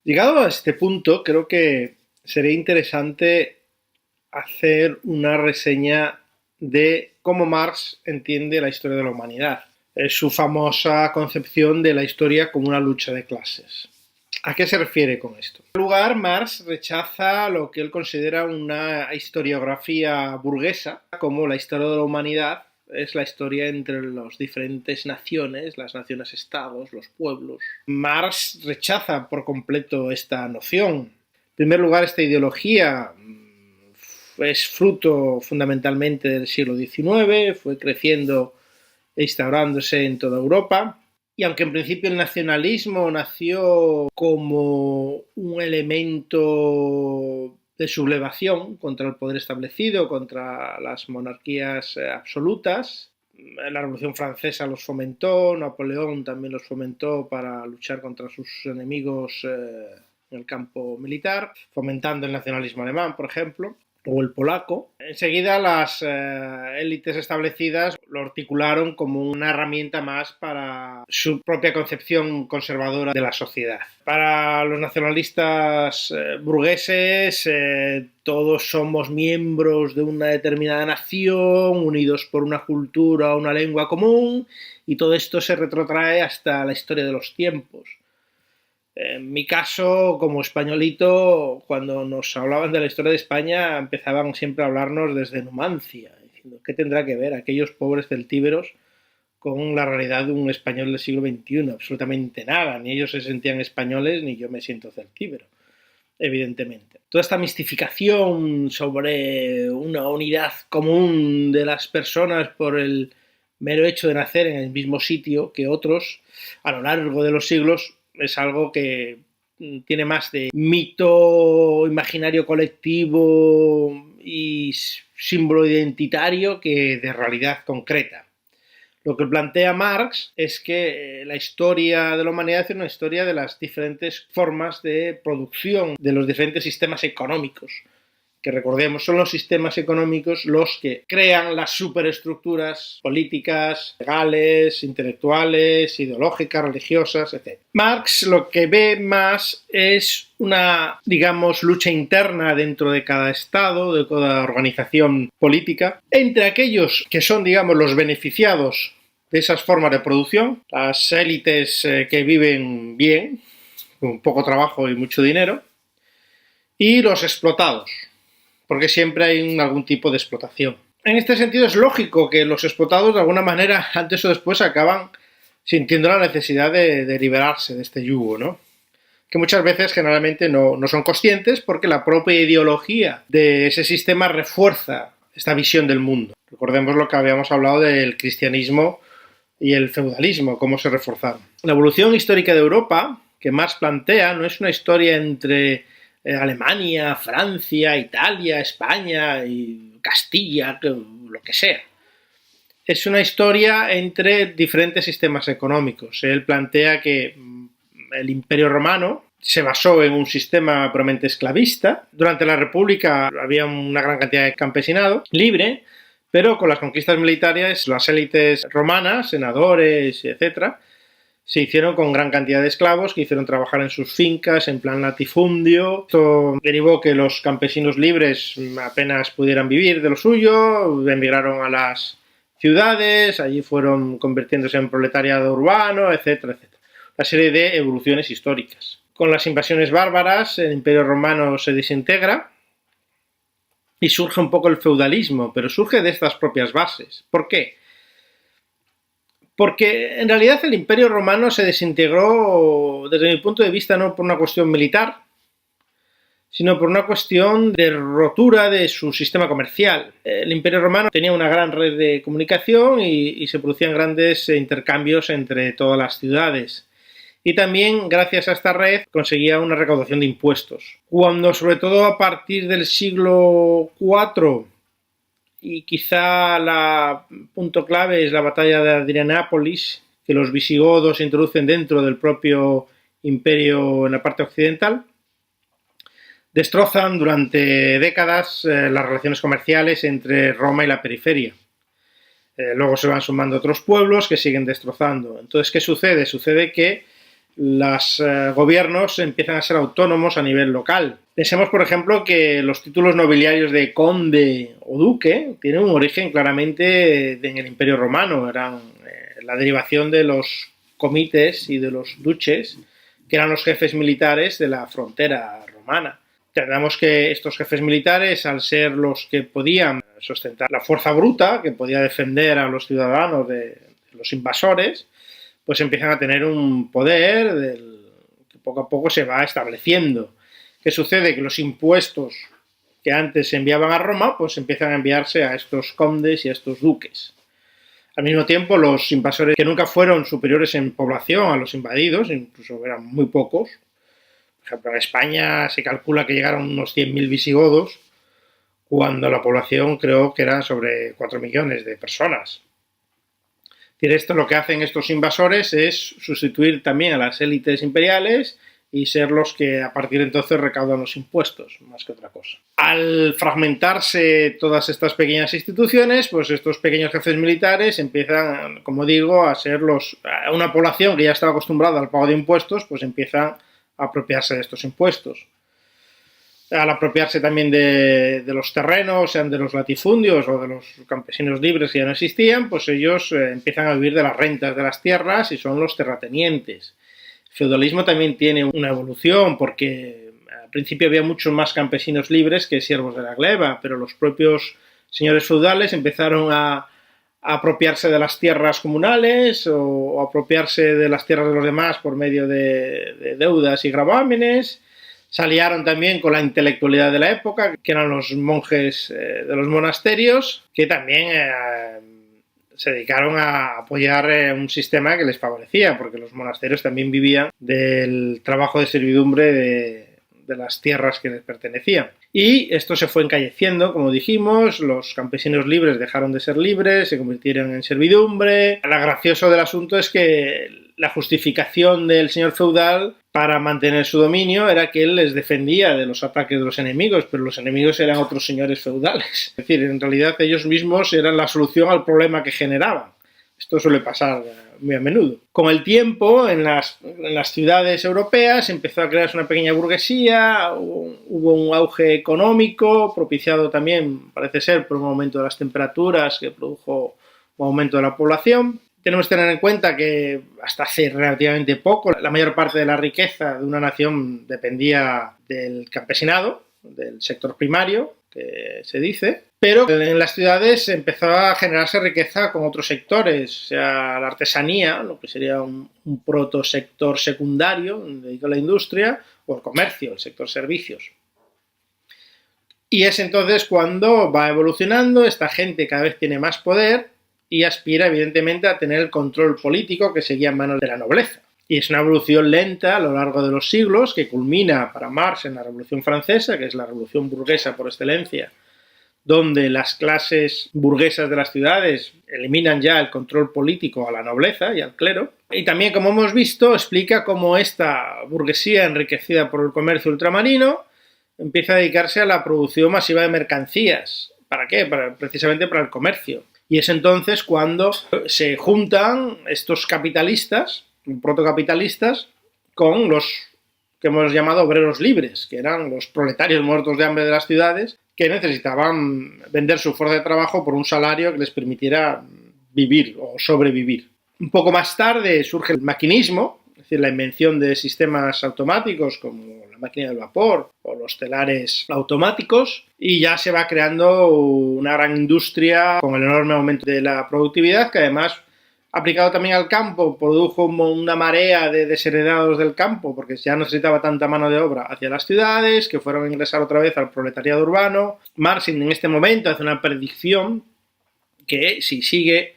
Llegado a este punto, creo que sería interesante hacer una reseña de cómo Marx entiende la historia de la humanidad. Es su famosa concepción de la historia como una lucha de clases. ¿A qué se refiere con esto? En primer lugar, Marx rechaza lo que él considera una historiografía burguesa, como la historia de la humanidad es la historia entre las diferentes naciones, las naciones-estados, los pueblos. Marx rechaza por completo esta noción. En primer lugar, esta ideología es fruto fundamentalmente del siglo XIX, fue creciendo e instaurándose en toda Europa. Y aunque en principio el nacionalismo nació como un elemento de sublevación contra el poder establecido, contra las monarquías absolutas, la Revolución Francesa los fomentó, Napoleón también los fomentó para luchar contra sus enemigos en el campo militar, fomentando el nacionalismo alemán, por ejemplo, o el polaco. Enseguida las élites establecidas lo articularon como una herramienta más para su propia concepción conservadora de la sociedad. Para los nacionalistas burgueses, todos somos miembros de una determinada nación, unidos por una cultura o una lengua común, y todo esto se retrotrae hasta la historia de los tiempos. En mi caso, como españolito, cuando nos hablaban de la historia de España, empezaban siempre a hablarnos desde Numancia, diciendo qué tendrá que ver aquellos pobres celtíberos con la realidad de un español del siglo XXI. Absolutamente nada, ni ellos se sentían españoles, ni yo me siento celtíbero, evidentemente. Toda esta mistificación sobre una unidad común de las personas por el mero hecho de nacer en el mismo sitio que otros a lo largo de los siglos es algo que tiene más de mito imaginario colectivo y símbolo identitario que de realidad concreta. Lo que plantea Marx es que la historia de la humanidad es una historia de las diferentes formas de producción, de los diferentes sistemas económicos, que recordemos son los sistemas económicos los que crean las superestructuras políticas, legales, intelectuales, ideológicas, religiosas, etc. Marx lo que ve más es una, digamos, lucha interna dentro de cada estado, de cada organización política, entre aquellos que son, digamos, los beneficiados de esas formas de producción, las élites que viven bien, con poco trabajo y mucho dinero, y los explotados, porque siempre hay algún tipo de explotación. En este sentido es lógico que los explotados de alguna manera antes o después acaban sintiendo la necesidad de liberarse de este yugo, ¿no? Que muchas veces generalmente no son conscientes porque la propia ideología de ese sistema refuerza esta visión del mundo. Recordemos lo que habíamos hablado del cristianismo y el feudalismo, cómo se reforzaron. La evolución histórica de Europa que Marx plantea no es una historia entre Alemania, Francia, Italia, España y Castilla, lo que sea. Es una historia entre diferentes sistemas económicos. Él plantea que el Imperio Romano se basó en un sistema puramente esclavista. Durante la República había una gran cantidad de campesinado libre, pero con las conquistas militares, las élites romanas, senadores, etcétera, se hicieron con gran cantidad de esclavos que hicieron trabajar en sus fincas en plan latifundio. Esto derivó que los campesinos libres apenas pudieran vivir de lo suyo, emigraron a las ciudades, allí fueron convirtiéndose en proletariado urbano, etcétera, etcétera. Una serie de evoluciones históricas. Con las invasiones bárbaras, el Imperio Romano se desintegra y surge un poco el feudalismo, pero surge de estas propias bases. ¿Por qué? Porque en realidad el Imperio Romano se desintegró, desde mi punto de vista, no por una cuestión militar, sino por una cuestión de rotura de su sistema comercial. El Imperio Romano tenía una gran red de comunicación y se producían grandes intercambios entre todas las ciudades. Y también, gracias a esta red, conseguía una recaudación de impuestos. Cuando, sobre todo a partir del siglo IV, y quizá el punto clave es la batalla de Adrianápolis, que los visigodos introducen dentro del propio imperio en la parte occidental. Destrozan durante décadas las relaciones comerciales entre Roma y la periferia. Luego se van sumando otros pueblos que siguen destrozando. Entonces, ¿qué sucede? Sucede que los gobiernos empiezan a ser autónomos a nivel local. Pensemos, por ejemplo, que los títulos nobiliarios de conde o duque tienen un origen claramente en el Imperio Romano. Eran la derivación de los comites y de los duces, que eran los jefes militares de la frontera romana. Entendamos que estos jefes militares, al ser los que podían sustentar la fuerza bruta, que podía defender a los ciudadanos de los invasores, pues empiezan a tener un poder que poco a poco se va estableciendo. ¿Qué sucede? Que los impuestos que antes se enviaban a Roma, pues empiezan a enviarse a estos condes y a estos duques. Al mismo tiempo, los invasores, que nunca fueron superiores en población a los invadidos, incluso eran muy pocos. Por ejemplo, en España se calcula que llegaron unos 100.000 visigodos, cuando la población creo que era sobre 4 millones de personas. Esto lo que hacen estos invasores es sustituir también a las élites imperiales y ser los que a partir de entonces recaudan los impuestos, más que otra cosa. Al fragmentarse todas estas pequeñas instituciones, pues estos pequeños jefes militares empiezan, como digo, a ser una población que ya estaba acostumbrada al pago de impuestos, pues empiezan a apropiarse de estos impuestos. Al apropiarse también de los terrenos, sean de los latifundios o de los campesinos libres que ya no existían, pues ellos empiezan a vivir de las rentas de las tierras y son los terratenientes. El feudalismo también tiene una evolución porque al principio había muchos más campesinos libres que siervos de la gleba, pero los propios señores feudales empezaron a apropiarse de las tierras comunales o apropiarse de las tierras de los demás por medio de deudas y gravámenes. Se aliaron también con la intelectualidad de la época, que eran los monjes de los monasterios, que también se dedicaron a apoyar un sistema que les favorecía, porque los monasterios también vivían del trabajo de servidumbre de las tierras que les pertenecían. Y esto se fue encalleciendo, como dijimos, los campesinos libres dejaron de ser libres, se convirtieron en servidumbre. Lo gracioso del asunto es que la justificación del señor feudal para mantener su dominio era que él les defendía de los ataques de los enemigos, pero los enemigos eran otros señores feudales. Es decir, en realidad ellos mismos eran la solución al problema que generaban. Esto suele pasar muy a menudo. Con el tiempo, en las ciudades europeas empezó a crearse una pequeña burguesía, hubo un auge económico, propiciado también, parece ser, por un aumento de las temperaturas que produjo un aumento de la población. Tenemos que tener en cuenta que hasta hace relativamente poco la mayor parte de la riqueza de una nación dependía del campesinado, del sector primario, que se dice, pero en las ciudades empezó a generarse riqueza con otros sectores, o sea, la artesanía, lo que sería un protosector secundario dedicado a la industria, o el comercio, el sector servicios. Y es entonces cuando va evolucionando, esta gente cada vez tiene más poder y aspira evidentemente a tener el control político que seguía en manos de la nobleza. Y es una evolución lenta a lo largo de los siglos que culmina para Marx en la Revolución Francesa, que es la revolución burguesa por excelencia, donde las clases burguesas de las ciudades eliminan ya el control político a la nobleza y al clero. Y también, como hemos visto, explica cómo esta burguesía enriquecida por el comercio ultramarino empieza a dedicarse a la producción masiva de mercancías. ¿Para qué? Precisamente para el comercio. Y es entonces cuando se juntan estos capitalistas, protocapitalistas, con los que hemos llamado obreros libres, que eran los proletarios muertos de hambre de las ciudades, que necesitaban vender su fuerza de trabajo por un salario que les permitiera vivir o sobrevivir. Un poco más tarde surge el maquinismo, es decir, la invención de sistemas automáticos como la máquina del vapor o los telares automáticos, y ya se va creando una gran industria con el enorme aumento de la productividad, que además, aplicado también al campo, produjo una marea de desheredados del campo, porque ya no necesitaba tanta mano de obra hacia las ciudades, que fueron a ingresar otra vez al proletariado urbano. Marx en este momento hace una predicción que si sigue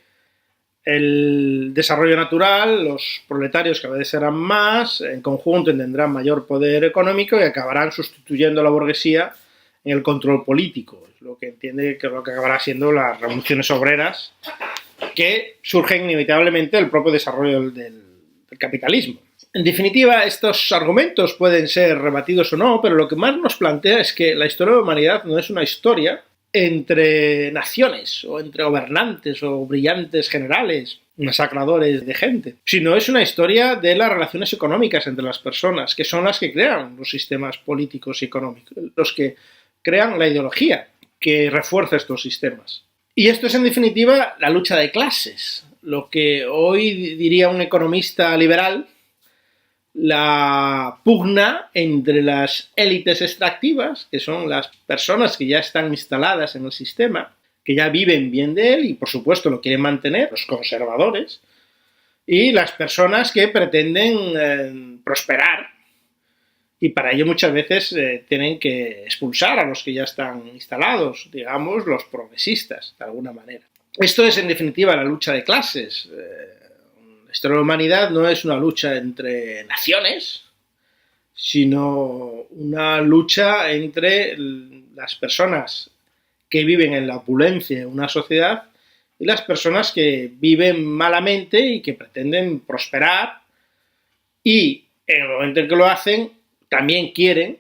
el desarrollo natural, los proletarios cada vez serán más, en conjunto tendrán mayor poder económico y acabarán sustituyendo a la burguesía en el control político. Es lo que entiende que es lo que acabará siendo las revoluciones obreras, que surgen inevitablemente del propio desarrollo del capitalismo. En definitiva, estos argumentos pueden ser rebatidos o no, pero lo que más nos plantea es que la historia de la humanidad no es una historia entre naciones o entre gobernantes o brillantes generales, masacradores de gente, sino es una historia de las relaciones económicas entre las personas, que son las que crean los sistemas políticos y económicos, los que crean la ideología que refuerza estos sistemas. Y esto es, en definitiva, la lucha de clases, lo que hoy diría un economista liberal, la pugna entre las élites extractivas, que son las personas que ya están instaladas en el sistema, que ya viven bien de él y, por supuesto, lo quieren mantener, los conservadores, y las personas que pretenden prosperar, y para ello muchas veces tienen que expulsar a los que ya están instalados, digamos, los progresistas, de alguna manera. Esto es, en definitiva, la lucha de clases. La historia de la humanidad no es una lucha entre naciones, sino una lucha entre las personas que viven en la opulencia de una sociedad y las personas que viven malamente y que pretenden prosperar, y en el momento en que lo hacen también quieren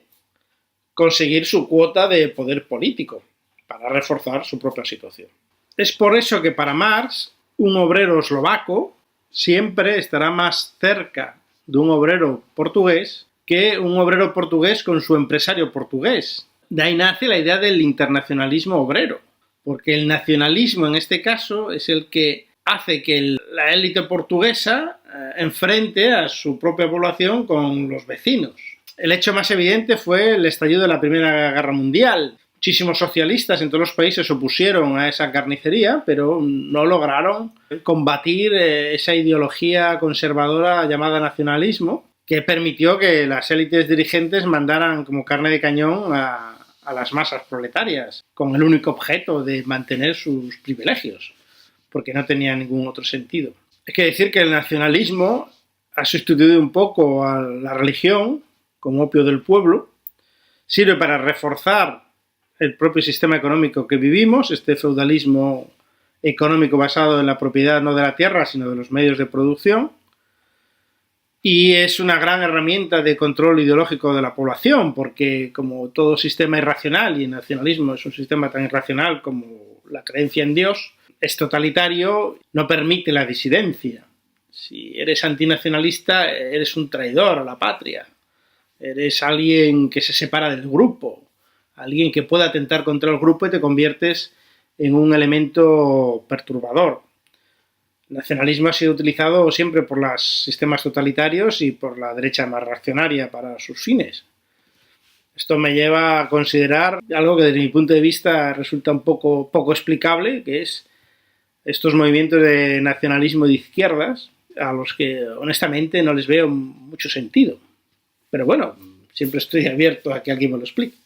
conseguir su cuota de poder político para reforzar su propia situación. Es por eso que para Marx un obrero eslovaco siempre estará más cerca de un obrero portugués que un obrero portugués con su empresario portugués. De ahí nace la idea del internacionalismo obrero, porque el nacionalismo en este caso es el que hace que la élite portuguesa enfrente a su propia población con los vecinos. El hecho más evidente fue el estallido de la Primera Guerra Mundial. Muchísimos socialistas en todos los países se opusieron a esa carnicería, pero no lograron combatir esa ideología conservadora llamada nacionalismo, que permitió que las élites dirigentes mandaran como carne de cañón a las masas proletarias, con el único objeto de mantener sus privilegios, porque no tenía ningún otro sentido. Hay que decir que el nacionalismo ha sustituido un poco a la religión como opio del pueblo, sirve para reforzar el propio sistema económico que vivimos, este feudalismo económico basado en la propiedad no de la tierra, sino de los medios de producción, y es una gran herramienta de control ideológico de la población, porque como todo sistema irracional, y el nacionalismo es un sistema tan irracional como la creencia en Dios, es totalitario, no permite la disidencia. Si eres antinacionalista, eres un traidor a la patria. Eres alguien que se separa del grupo, alguien que pueda atentar contra el grupo y te conviertes en un elemento perturbador. El nacionalismo ha sido utilizado siempre por los sistemas totalitarios y por la derecha más reaccionaria para sus fines. Esto me lleva a considerar algo que desde mi punto de vista resulta un poco explicable, que es estos movimientos de nacionalismo de izquierdas, a los que honestamente no les veo mucho sentido. Pero bueno, siempre estoy abierto a que alguien me lo explique.